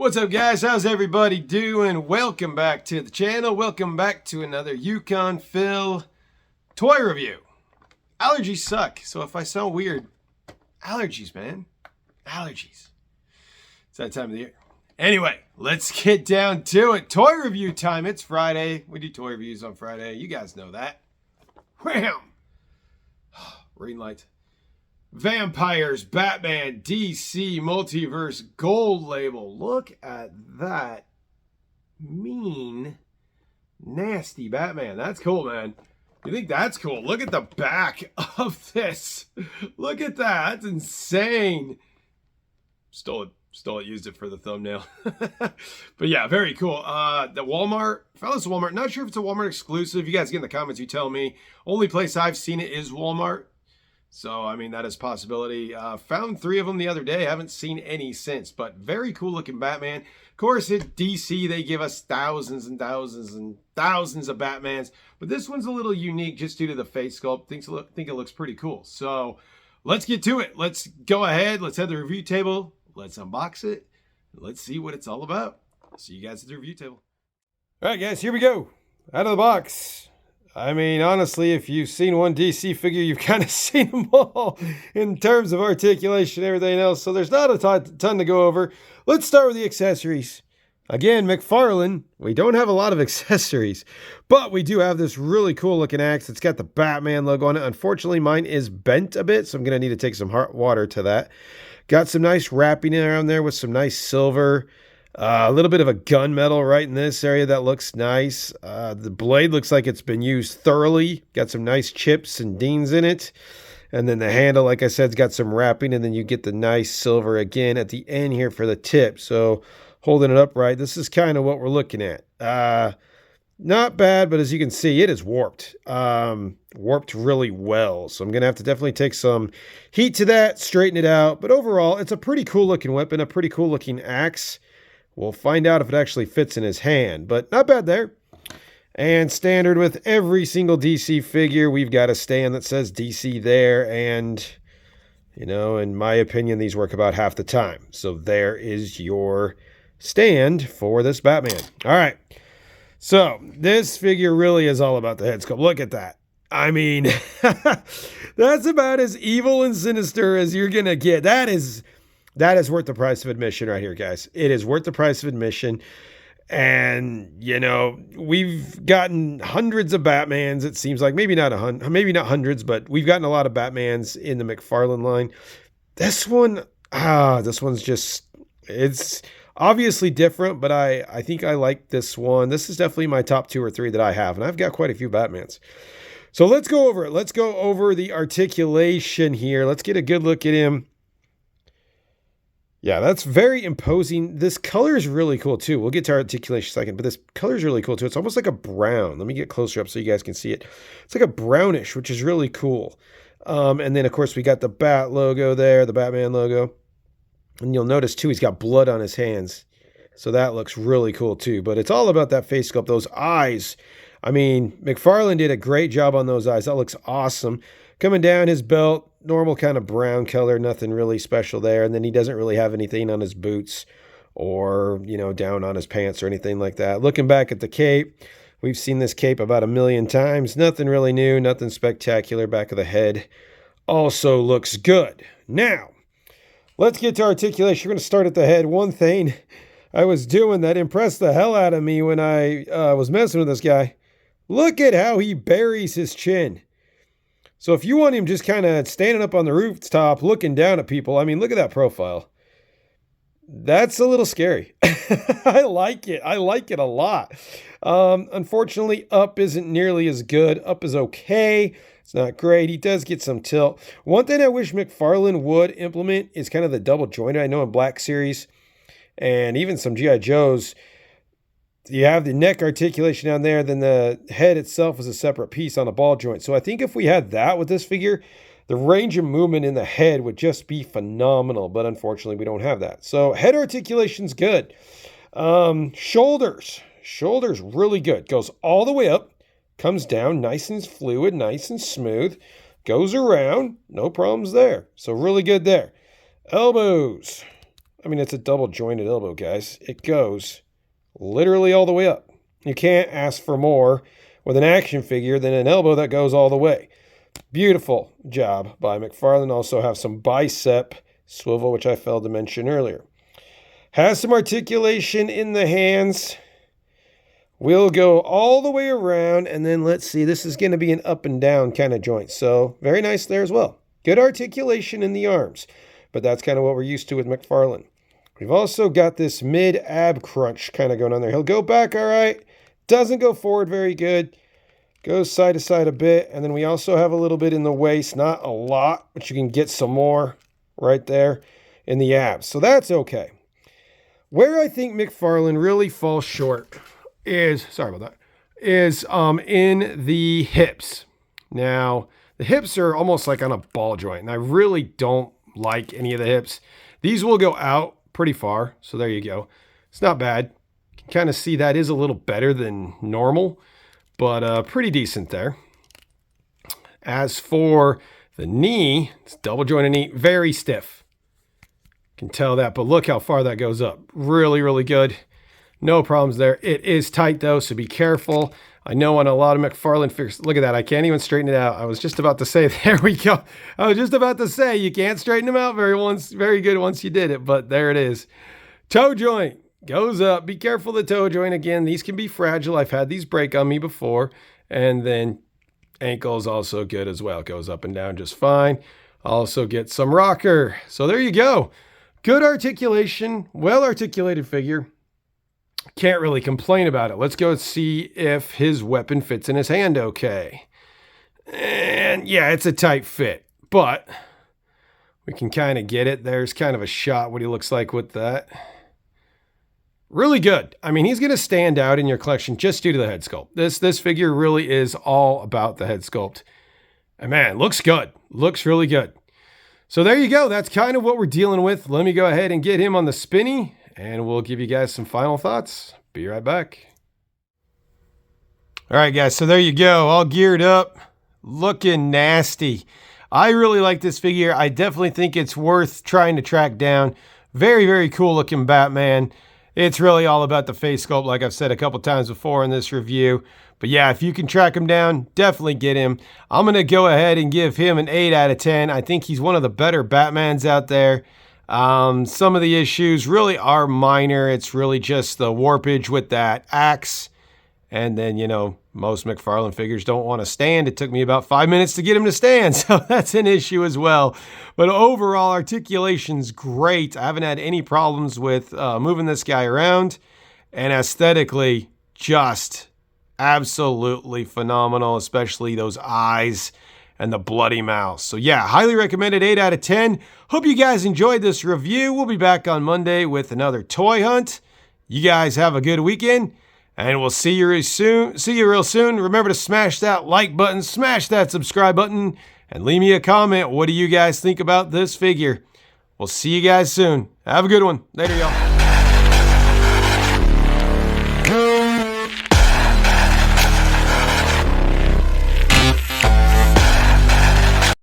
What's up, guys? How's everybody doing? Welcome back to the channel. Welcome back to another Yukon Phil toy review. Allergies suck, so if I sound weird, allergies, man. Allergies. It's that time of the year. Anyway, let's get down to it. Toy review time. It's Friday. We do toy reviews on Friday. You guys know that. Wham! Green light. Vampires, Batman, DC Multiverse Gold Label. Look at that mean, nasty Batman. That's cool, man. You think that's cool? Look at the back of this. Look at that. That's insane. Stole it, used it for the thumbnail. But yeah, very cool. The Walmart, fellas, Walmart. Not sure if it's a Walmart exclusive. You guys get in the comments, you tell me. Only place I've seen it is Walmart. So, I mean, that is a possibility. Found 3 of them the other day. Haven't seen any since, but very cool looking Batman. Of course, at DC, they give us thousands and thousands and thousands of Batmans, but this one's a little unique just due to the face sculpt. Think it looks pretty cool. So, let's get to it. Let's go ahead. Let's head to the review table. Let's unbox it. Let's see what it's all about. See you guys at the review table. All right, guys, here we go. Out of the box. I mean, honestly, if you've seen one DC figure, you've kind of seen them all in terms of articulation and everything else. So there's not a ton to go over. Let's start with the accessories. Again, Mcfarlane, we don't have a lot of accessories, but we do have this really cool looking axe. It's got the Batman logo on it. Unfortunately, mine is bent a bit, so I'm going to need to take some hot water to that. Got some nice wrapping around there with some nice silver. A little bit of a gunmetal right in this area. That looks nice. The blade looks like it's been used thoroughly. Got some nice chips and dings in it. And then the handle, like I said, has got some wrapping. And then you get the nice silver again at the end here for the tip. So holding it upright, this is kind of what we're looking at. Not bad, but as you can see, it is warped. Warped really well. So I'm going to have to definitely take some heat to that, straighten it out. But overall, it's a pretty cool looking weapon, a pretty cool looking axe. We'll find out if it actually fits in his hand, but not bad there. And standard with every single DC figure, we've got a stand that says DC there. And, you know, in my opinion, these work about half the time. So there is your stand for this Batman. All right. So this figure really is all about the head sculpt. Look at that. I mean, that's about as evil and sinister as you're going to get. That is worth the price of admission right here, guys. It is worth the price of admission. And, you know, we've gotten hundreds of Batmans. It seems like maybe not hundreds, but we've gotten a lot of Batmans in the Mcfarlane line. This one's just, it's obviously different, but I think I like this one. This is definitely my top 2 or 3 that I have, and I've got quite a few Batmans. So let's go over it. Let's go over the articulation here. Let's get a good look at him. Yeah, that's very imposing. This color is really cool, too. We'll get to articulation in a second, but this color is really cool, too. It's almost like a brown. Let me get closer up so you guys can see it. It's like a brownish, which is really cool. And then, of course, we got the Bat logo there, the Batman logo. And you'll notice, too, he's got blood on his hands. So that looks really cool, too. But it's all about that face sculpt, those eyes. I mean, Mcfarlane did a great job on those eyes. That looks awesome. Coming down his belt, normal kind of brown color, nothing really special there. And then he doesn't really have anything on his boots or, you know, down on his pants or anything like that. Looking back at the cape, we've seen this cape about 1,000,000 times. Nothing really new, nothing spectacular. Back of the head also looks good. Now, let's get to articulation. We're going to start at the head. One thing I was doing that impressed the hell out of me when I was messing with this guy. Look at how he buries his chin. So if you want him just kind of standing up on the rooftop looking down at people, I mean, look at that profile. That's a little scary. I like it. I like it a lot. Unfortunately, up isn't nearly as good. Up is okay. It's not great. He does get some tilt. One thing I wish Mcfarlane would implement is kind of the double jointed. I know in Black Series and even some G.I. Joes, you have the neck articulation down there, then the head itself is a separate piece on a ball joint. So I think if we had that with this figure, the range of movement in the head would just be phenomenal. But unfortunately, we don't have that. So head articulation's good. Shoulders really good. Goes all the way up, comes down nice and fluid, nice and smooth. Goes around, no problems there. So really good there. Elbows. I mean, it's a double jointed elbow, guys. It goes literally all the way up. You can't ask for more with an action figure than an elbow that goes all the way. Beautiful job by Mcfarlane. Also have some bicep swivel, which I failed to mention earlier. Has some articulation in the hands. We'll go all the way around, and then let's see. This is going to be an up and down kind of joint. So very nice there as well. Good articulation in the arms, but that's kind of what we're used to with Mcfarlane. We've also got this mid-ab crunch kind of going on there. He'll go back all right. Doesn't go forward very good. Goes side to side a bit. And then we also have a little bit in the waist. Not a lot, but you can get some more right there in the abs. So that's okay. Where I think Mcfarlane really falls short is, sorry about that, is in the hips. Now, the hips are almost like on a ball joint, and I really don't like any of the hips. These will go out pretty far, so there you go. It's not bad. You can kind of see that is a little better than normal, but pretty decent there. As for the knee, it's double jointed knee, very stiff. Can tell that, but look how far that goes up. Really, really good. No problems there. It is tight though, so be careful. I know on a lot of Mcfarlane figures, look at that. I can't even straighten it out. I was just about to say, there we go. I was just about to say, you can't straighten them out very good once you did it, but there it is. Toe joint goes up. Be careful the toe joint. Again, these can be fragile. I've had these break on me before. And then ankle is also good as well. It goes up and down just fine. Also get some rocker. So there you go. Good articulation, well-articulated figure. Can't really complain about it. Let's go see if his weapon fits in his hand okay. And yeah, it's a tight fit, but we can kind of get it. There's kind of a shot what he looks like with that. Really good. I mean, he's going to stand out in your collection just due to the head sculpt. This figure really is all about the head sculpt. And man, looks good. Looks really good. So there you go. That's kind of what we're dealing with. Let me go ahead and get him on the spinny, and we'll give you guys some final thoughts. Be right back. All right, guys. So there you go. All geared up. Looking nasty. I really like this figure. I definitely think it's worth trying to track down. Very, very cool looking Batman. It's really all about the face sculpt, like I've said a couple times before in this review. But yeah, if you can track him down, definitely get him. I'm going to go ahead and give him an 8 out of 10. I think he's one of the better Batmans out there. Some of the issues really are minor. It's really just the warpage with that axe. And then, you know, most Mcfarlane figures don't want to stand. It took me about 5 minutes to get him to stand, so that's an issue as well. But overall, articulation's great. I haven't had any problems with moving this guy around. And aesthetically, just absolutely phenomenal, especially those eyes and the bloody mouth. So yeah, highly recommended, 8 out of 10. Hope you guys enjoyed this review. We'll be back on Monday with another toy hunt. You guys have a good weekend, and we'll see you real soon. Remember to smash that like button, smash that subscribe button, and leave me a comment. What do you guys think about this figure? We'll see you guys soon. Have a good one. Later, y'all.